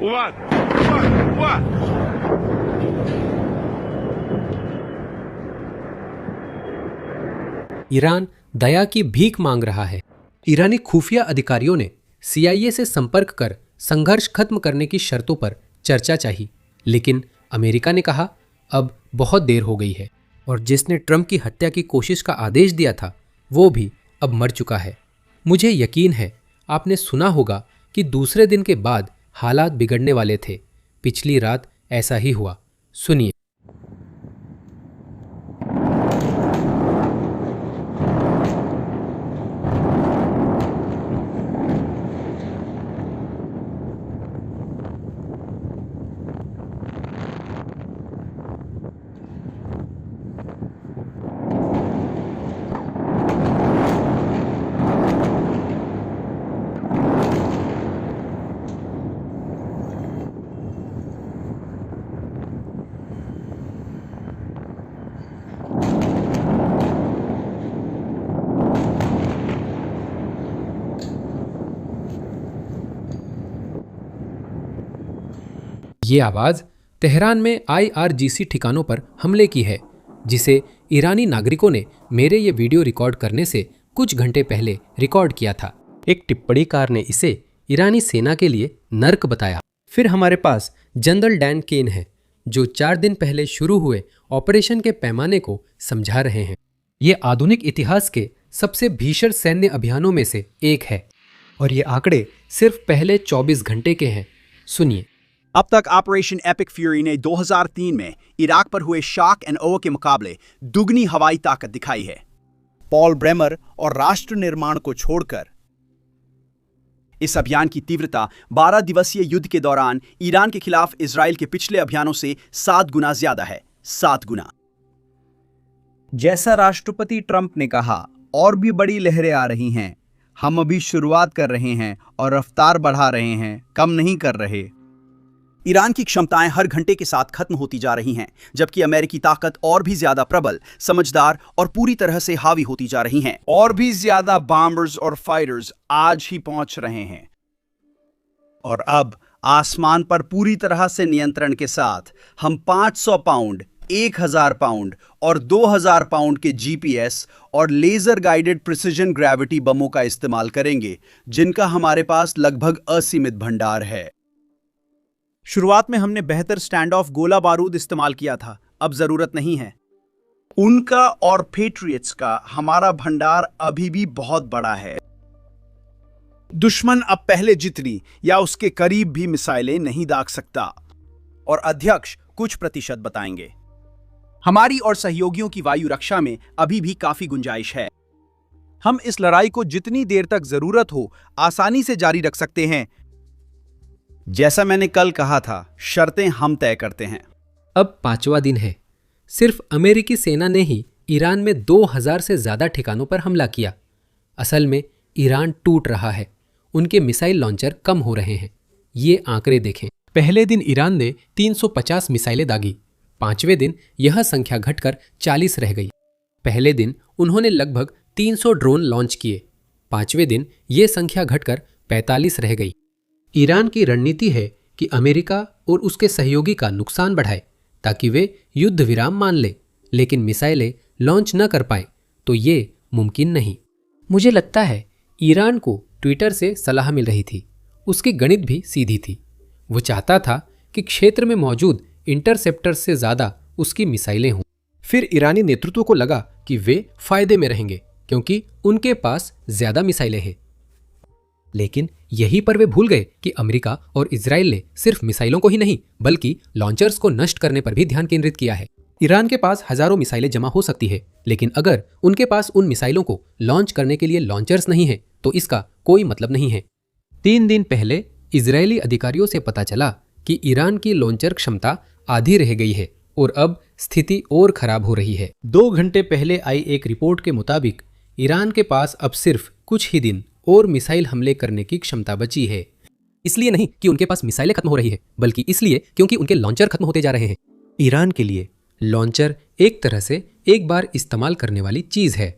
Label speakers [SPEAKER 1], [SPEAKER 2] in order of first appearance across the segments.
[SPEAKER 1] What? What?
[SPEAKER 2] Iran दया की भीख मांग रहा है। ईरानी खुफिया अधिकारियों ने CIA से संपर्क कर संघर्ष खत्म करने की शर्तों पर चर्चा चाही, लेकिन अमेरिका ने कहा अब बहुत देर हो गई है और जिसने ट्रंप की हत्या की कोशिश का आदेश दिया था वो भी अब मर चुका है। मुझे यकीन है आपने सुना होगा कि दूसरे दिन के बाद हालात बिगड़ने वाले थे। पिछली रात ऐसा ही हुआ। सुनिए। ये आवाज़ तेहरान में IRGC ठिकानों पर हमले की है, जिसे ईरानी नागरिकों ने मेरे ये वीडियो रिकॉर्ड करने से कुछ घंटे पहले रिकॉर्ड किया था। एक टिप्पणीकार ने इसे ईरानी सेना के लिए नर्क बताया। फिर हमारे पास जनरल डैन केन है, जो 4 दिन पहले शुरू हुए ऑपरेशन के पैमाने को समझा रहे हैं। ये आधुनिक इतिहास के सबसे भीषण सैन्य अभियानों में से एक है और ये आंकड़े सिर्फ पहले 24 घंटे के हैं। सुनिए।
[SPEAKER 3] अब तक ऑपरेशन एपिक फ्यूरी ने 2003 में इराक पर हुए शॉक एंड ओवर के मुकाबले दुगनी हवाई ताकत दिखाई है। पॉल ब्रेमर और राष्ट्र निर्माण को छोड़कर इस अभियान की तीव्रता 12 दिवसीय युद्ध के दौरान ईरान के खिलाफ इजराइल के पिछले अभियानों से 7 गुना ज्यादा है। 7 गुना।
[SPEAKER 4] जैसा राष्ट्रपति ट्रंप ने कहा, और भी बड़ी लहरें आ रही हैं। हम अभी शुरुआत कर रहे हैं और रफ्तार बढ़ा रहे हैं, कम नहीं कर रहे।
[SPEAKER 3] ईरान की क्षमताएं हर घंटे के साथ खत्म होती जा रही हैं, जबकि अमेरिकी ताकत और भी ज्यादा प्रबल, समझदार और पूरी तरह से हावी होती जा रही हैं। और भी ज्यादा बॉम्बर्स और फाइटर्स आज ही पहुंच रहे हैं। और अब आसमान पर पूरी तरह से नियंत्रण के साथ हम 500 पाउंड, 1000 पाउंड और 2000 पाउंड के GPS और लेजर गाइडेड प्रिसिजन ग्रेविटी बमों का इस्तेमाल करेंगे, जिनका हमारे पास लगभग असीमित भंडार है। शुरुआत में हमने बेहतर स्टैंड ऑफ गोला बारूद इस्तेमाल किया था, अब जरूरत नहीं है। उनका और पेट्रियट्स का हमारा भंडार अभी भी बहुत बड़ा है। दुश्मन अब पहले जितनी या उसके करीब भी मिसाइलें नहीं दाग सकता। और अध्यक्ष कुछ प्रतिशत बताएंगे। हमारी और सहयोगियों की वायु रक्षा में अभी भी काफी गुंजाइश है। हम इस लड़ाई को जितनी देर तक जरूरत हो आसानी से जारी रख सकते हैं। जैसा मैंने कल कहा था, शर्तें हम तय करते हैं।
[SPEAKER 2] अब 5वां दिन है। सिर्फ अमेरिकी सेना ने ही ईरान में 2000 से ज्यादा ठिकानों पर हमला किया। असल में ईरान टूट रहा है। उनके मिसाइल लॉन्चर कम हो रहे हैं। ये आंकड़े देखें। पहले दिन ईरान ने 350 मिसाइलें दागी। 5वें दिन यह संख्या घटकर 40 रह गई। पहले दिन उन्होंने लगभग 300 ड्रोन लॉन्च किए। 5वें दिन ये संख्या घटकर 45 रह गई। ईरान की रणनीति है कि अमेरिका और उसके सहयोगी का नुकसान बढ़ाए ताकि वे युद्ध विराम मान ले, लेकिन मिसाइलें लॉन्च न कर पाए तो ये मुमकिन नहीं। मुझे लगता है ईरान को ट्विटर से सलाह मिल रही थी। उसकी गणित भी सीधी थी। वो चाहता था कि क्षेत्र में मौजूद इंटरसेप्टर्स से ज़्यादा उसकी मिसाइलें हों। फिर ईरानी नेतृत्व को लगा कि वे फायदे में रहेंगे क्योंकि उनके पास ज़्यादा मिसाइलें हैं। लेकिन यहीं पर वे भूल गए कि अमेरिका और इजराइल ने सिर्फ मिसाइलों को ही नहीं बल्कि लॉन्चर्स को नष्ट करने पर भी ध्यान केंद्रित किया है। ईरान के पास हजारों मिसाइलें जमा हो सकती है, लेकिन अगर उनके पास उन मिसाइलों को लॉन्च करने के लिए लॉन्चर्स नहीं है तो इसका कोई मतलब नहीं है। 3 दिन पहले इजरायली अधिकारियों से पता चला कि ईरान की लॉन्चर क्षमता आधी रह गई है और अब स्थिति और खराब हो रही है। 2 घंटे पहले आई एक रिपोर्ट के मुताबिक ईरान के पास अब सिर्फ कुछ ही दिन और मिसाइल हमले करने की क्षमता बची है। इसलिए नहीं कि उनके पास मिसाइलें खत्म हो रही है, बल्कि इसलिए क्योंकि उनके लॉन्चर खत्म होते जा रहे हैं। ईरान के लिए लॉन्चर एक तरह से एक बार इस्तेमाल करने वाली चीज है।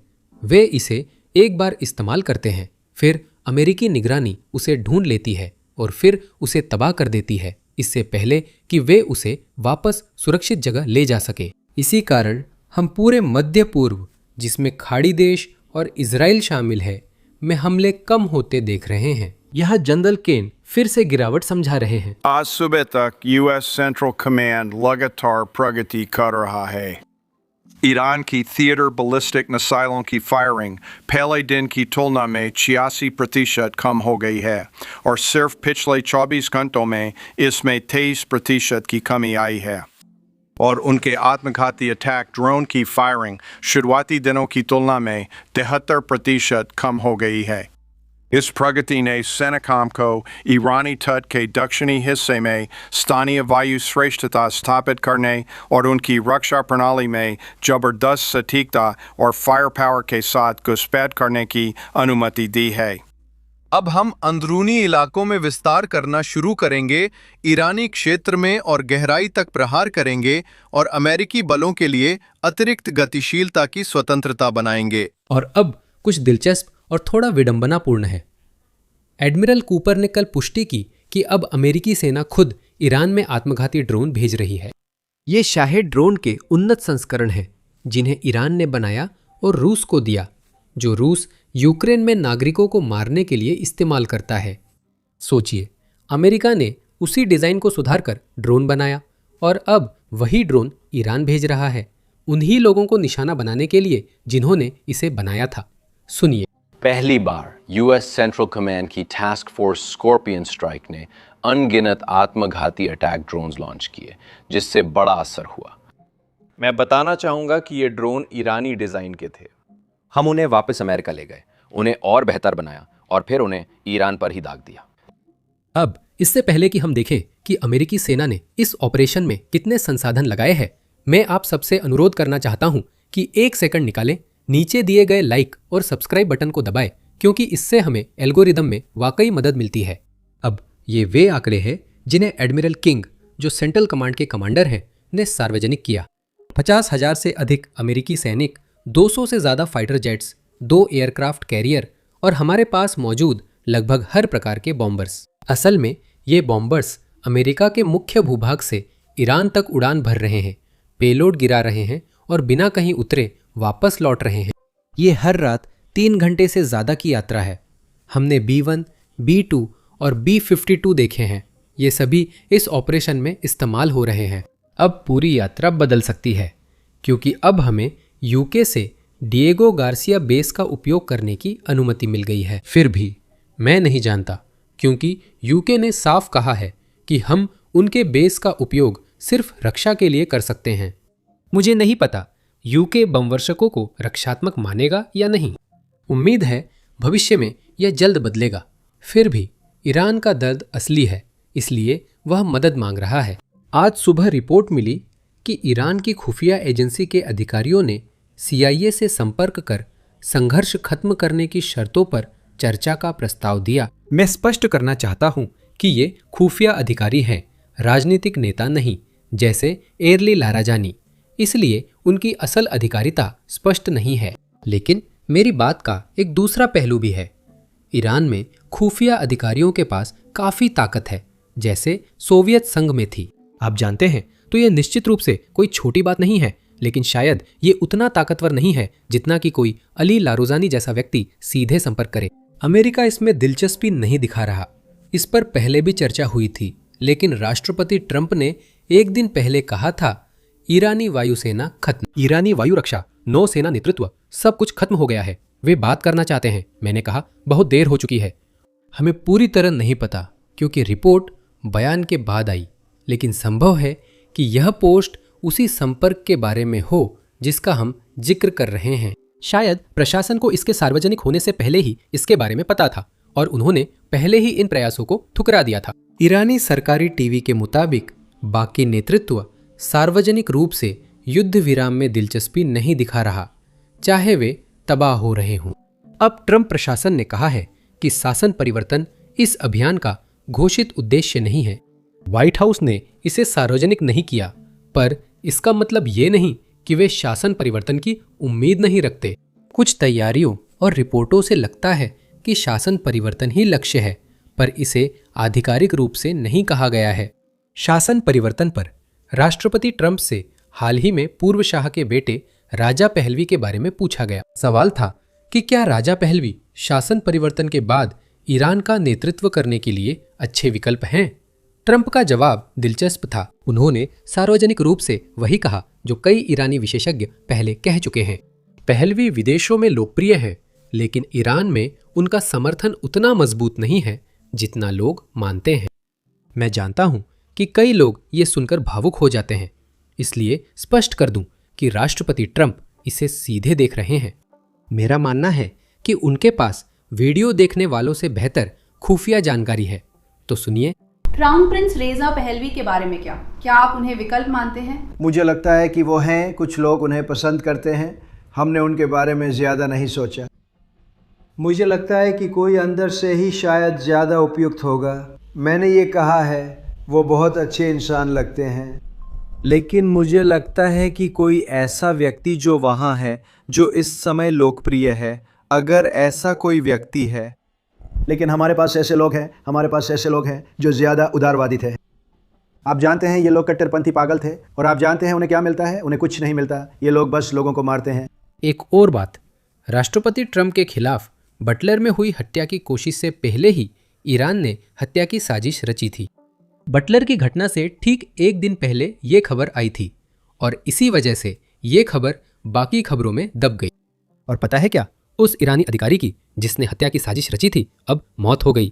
[SPEAKER 2] वे इसे एक बार इस्तेमाल करते हैं, फिर अमेरिकी निगरानी उसे ढूंढ लेती है और फिर उसे तबाह कर देती है, इससे पहले कि वे उसे वापस सुरक्षित जगह ले जा सके। इसी कारण हम पूरे मध्य पूर्व, जिसमें खाड़ी देश और इजराइल शामिल है, में हमले कम होते देख रहे हैं। यह जनरल केन फिर से गिरावट समझा रहे हैं।
[SPEAKER 1] आज सुबह तक यूएस सेंट्रल कमांड लगातार प्रगति कर रहा है। ईरान की थिएटर बैलिस्टिक मिसाइलों की फायरिंग पहले दिन की तुलना में 86% कम हो गई है और सिर्फ पिछले 24 घंटों में इसमें 23% की कमी आई है। और उनके आत्मघाती अटैक ड्रोन की फायरिंग शुरुआती दिनों की तुलना में 73% कम हो गई है। इस प्रगति ने सेनाकॉम को ईरानी तट के दक्षिणी हिस्से में स्थानीय वायु श्रेष्ठता स्थापित करने और उनकी रक्षा प्रणाली में जबरदस्त सटीकता और फायर पावर के साथ घुसपैठ करने की अनुमति दी है।
[SPEAKER 5] अब हम अंदरूनी इलाकों में विस्तार करना शुरू करेंगे, ईरानी क्षेत्र में और गहराई तक प्रहार करेंगे और अमेरिकी बलों के लिए अतिरिक्त गतिशीलता की स्वतंत्रता बनाएंगे।
[SPEAKER 2] और अब कुछ दिलचस्प और थोड़ा विडंबनापूर्ण है। एडमिरल कूपर ने कल पुष्टि की कि अब अमेरिकी सेना खुद ईरान में आत्मघाती ड्रोन भेज रही है। ये शाहेद ड्रोन के उन्नत संस्करण हैं, जिन्हें ईरान ने बनाया और रूस को दिया, जो रूस यूक्रेन में नागरिकों को मारने के लिए इस्तेमाल करता है। सोचिए, अमेरिका ने उसी डिज़ाइन को सुधारकर ड्रोन बनाया और अब वही ड्रोन ईरान भेज रहा है, उन्हीं लोगों को निशाना बनाने के लिए जिन्होंने इसे बनाया था। सुनिए।
[SPEAKER 6] पहली बार यूएस सेंट्रल कमांड की टास्क फोर्स स्कॉर्पियन स्ट्राइक ने अनगिनत आत्मघाती अटैक ड्रोन्स लॉन्च किए, जिससे बड़ा असर हुआ।
[SPEAKER 7] मैं बताना चाहूँगा कि ये ड्रोन ईरानी डिज़ाइन के थे।
[SPEAKER 6] हम उन्हें वापस अमेरिका ले गए, उन्हें और बेहतर बनाया और फिर उन्हें ईरान पर ही दाग दिया।
[SPEAKER 2] अब इससे पहले कि हम देखें कि अमेरिकी सेना ने इस ऑपरेशन में कितने संसाधन लगाए हैं, मैं आप सबसे अनुरोध करना चाहता हूं कि 1 सेकंड निकालें, नीचे दिए गए लाइक और सब्सक्राइब बटन को दबाएं, क्योंकि इससे हमें एल्गोरिदम में वाकई मदद मिलती है। अब ये वे आंकड़े हैं जिन्हें एडमिरल किंग, जो सेंट्रल कमांड के कमांडर हैं, ने सार्वजनिक किया। 50,000 से अधिक अमेरिकी सैनिक, 200 से ज़्यादा फाइटर जेट्स, 2 एयरक्राफ्ट कैरियर और हमारे पास मौजूद लगभग हर प्रकार के बॉम्बर्स। असल में ये बॉम्बर्स अमेरिका के मुख्य भूभाग से ईरान तक उड़ान भर रहे हैं, पेलोड गिरा रहे हैं और बिना कहीं उतरे वापस लौट रहे हैं। ये हर रात 3 घंटे से ज़्यादा की यात्रा है। हमने B-1, B-2 और B-52 देखे हैं। ये सभी इस ऑपरेशन में इस्तेमाल हो रहे हैं। अब पूरी यात्रा बदल सकती है, क्योंकि अब हमें यूके से डिएगो गार्सिया बेस का उपयोग करने की अनुमति मिल गई है। फिर भी मैं नहीं जानता, क्योंकि यूके ने साफ कहा है कि हम उनके बेस का उपयोग सिर्फ रक्षा के लिए कर सकते हैं। मुझे नहीं पता यूके बमवर्षकों को रक्षात्मक मानेगा या नहीं। उम्मीद है भविष्य में यह जल्द बदलेगा। फिर भी ईरान का दर्द असली है, इसलिए वह मदद मांग रहा है। आज सुबह रिपोर्ट मिली कि ईरान की खुफिया एजेंसी के अधिकारियों ने CIA से संपर्क कर संघर्ष खत्म करने की शर्तों पर चर्चा का प्रस्ताव दिया। मैं स्पष्ट करना चाहता हूं कि ये खुफिया अधिकारी हैं, राजनीतिक नेता नहीं, जैसे एरली लाराजानी। इसलिए उनकी असल अधिकारिता स्पष्ट नहीं है। लेकिन मेरी बात का एक दूसरा पहलू भी है। ईरान में खुफिया अधिकारियों के पास काफ़ी ताकत है, जैसे सोवियत संघ में थी। आप जानते हैं, तो यह निश्चित रूप से कोई छोटी बात नहीं है, लेकिन शायद ये उतना ताकतवर नहीं है जितना कि कोई अली लारोजानी जैसा व्यक्ति सीधे संपर्क करे। अमेरिका इसमें दिलचस्पी नहीं दिखा रहा। इस पर पहले भी चर्चा हुई थी, लेकिन राष्ट्रपति ट्रंप ने एक दिन पहले कहा था, ईरानी वायुसेना खत्म, ईरानी वायु रक्षा, नौसेना नेतृत्व, सब कुछ खत्म हो गया है। वे बात करना चाहते हैं। मैंने कहा, बहुत देर हो चुकी है। हमें पूरी तरह नहीं पता, क्योंकि रिपोर्ट बयान के बाद आई, लेकिन संभव है कि यह पोस्ट उसी संपर्क के बारे में हो जिसका हम जिक्र कर रहे हैं। शायद प्रशासन को इसके सार्वजनिक होने से पहले ही इसके बारे में पता था और उन्होंने पहले ही इन प्रयासों को ठुकरा दिया था। ईरानी सरकारी टीवी के मुताबिक बाकी नेतृत्व सार्वजनिक रूप से युद्ध विराम में दिलचस्पी नहीं दिखा रहा, चाहे वे तबाह हो रहे हों। अब ट्रंप प्रशासन ने कहा है कि शासन परिवर्तन इस अभियान का घोषित उद्देश्य नहीं है। व्हाइट हाउस ने इसे सार्वजनिक नहीं किया, पर इसका मतलब ये नहीं कि वे शासन परिवर्तन की उम्मीद नहीं रखते। कुछ तैयारियों और रिपोर्टों से लगता है कि शासन परिवर्तन ही लक्ष्य है, पर इसे आधिकारिक रूप से नहीं कहा गया है। शासन परिवर्तन पर राष्ट्रपति ट्रंप से हाल ही में पूर्व शाह के बेटे राजा पहलवी के बारे में पूछा गया। सवाल था कि क्या राजा पहलवी शासन परिवर्तन के बाद ईरान का नेतृत्व करने के लिए अच्छे विकल्प हैं? ट्रंप का जवाब दिलचस्प था। उन्होंने सार्वजनिक रूप से वही कहा जो कई ईरानी विशेषज्ञ पहले कह चुके हैं। पहलवी विदेशों में लोकप्रिय है, लेकिन ईरान में उनका समर्थन उतना मजबूत नहीं है जितना लोग मानते हैं। मैं जानता हूं कि कई लोग ये सुनकर भावुक हो जाते हैं, इसलिए स्पष्ट कर दूं कि राष्ट्रपति ट्रंप इसे सीधे देख रहे हैं। मेरा मानना है कि उनके पास वीडियो देखने वालों से बेहतर खुफिया जानकारी है। तो सुनिए।
[SPEAKER 8] क्राउन प्रिंस रेजा पहलवी के बारे में क्या आप उन्हें विकल्प मानते हैं?
[SPEAKER 9] मुझे लगता है कि वो हैं, कुछ लोग उन्हें पसंद करते हैं। हमने उनके बारे में ज़्यादा नहीं सोचा। मुझे लगता है कि कोई अंदर से ही शायद ज़्यादा उपयुक्त होगा। मैंने ये कहा है, वो बहुत अच्छे इंसान लगते हैं।
[SPEAKER 4] लेकिन मुझे लगता है कि कोई ऐसा व्यक्ति जो वहाँ है, जो इस समय लोकप्रिय है, अगर ऐसा कोई व्यक्ति है।
[SPEAKER 9] लेकिन हमारे पास ऐसे लोग हैं जो ज़्यादा उदारवादी थे। आप जानते हैं, ये लोग कट्टरपंथी पागल थे, और आप जानते हैं उन्हें क्या मिलता है? उन्हें कुछ नहीं मिलता। ये लोग बस लोगों को मारते हैं।
[SPEAKER 2] एक और बात, राष्ट्रपति ट्रंप के खिलाफ बटलर में हुई हत्या की कोशिश से पहले ही ईरान ने हत्या की साजिश रची थी। बटलर की घटना से ठीक एक दिन पहले ये खबर आई थी, और इसी वजह से ये खबर बाकी खबरों में दब गई। और पता है क्या? उस ईरानी अधिकारी की जिसने हत्या की साजिश रची थी, अब मौत हो गई।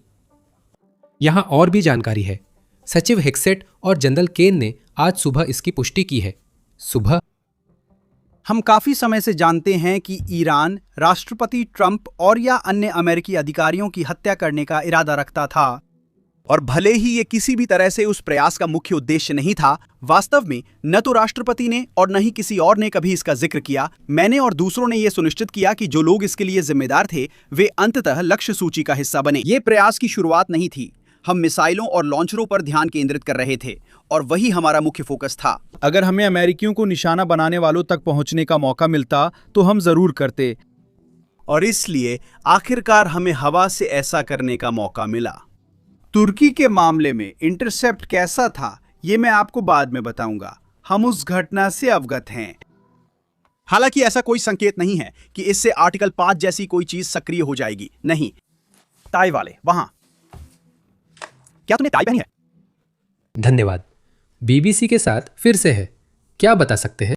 [SPEAKER 2] यहां और भी जानकारी है। सचिव हेक्सेट और जनरल केन ने आज सुबह इसकी पुष्टि की है। सुबह।
[SPEAKER 3] हम काफी समय से जानते हैं कि ईरान राष्ट्रपति ट्रंप और या अन्य अमेरिकी अधिकारियों की हत्या करने का इरादा रखता था, और भले ही ये किसी भी तरह से उस प्रयास का मुख्य उद्देश्य नहीं था, वास्तव में न तो राष्ट्रपति ने और न ही किसी और ने कभी इसका जिक्र किया। मैंने और दूसरों ने यह सुनिश्चित किया कि जो लोग इसके लिए जिम्मेदार थे वे अंततः लक्ष्य सूची का हिस्सा बने। ये प्रयास की शुरुआत नहीं थी। हम मिसाइलों और लॉन्चरों पर ध्यान केंद्रित कर रहे थे, और वही हमारा मुख्य फोकस था।
[SPEAKER 4] अगर हमें अमेरिकियों को निशाना बनाने वालों तक पहुंचने का मौका मिलता तो हम जरूर करते,
[SPEAKER 3] और इसलिए आखिरकार हमें हवा से ऐसा करने का मौका मिला।
[SPEAKER 4] तुर्की के मामले में इंटरसेप्ट कैसा था, ये मैं आपको बाद में बताऊंगा। हम उस घटना से अवगत हैं।
[SPEAKER 3] हालांकि ऐसा कोई संकेत नहीं है कि इससे आर्टिकल 5 जैसी कोई चीज सक्रिय हो जाएगी। नहीं। टाई वाले वहां, क्या तूने टाई पहनी है?
[SPEAKER 2] धन्यवाद। बीबीसी के साथ फिर से है। क्या बता सकते हैं?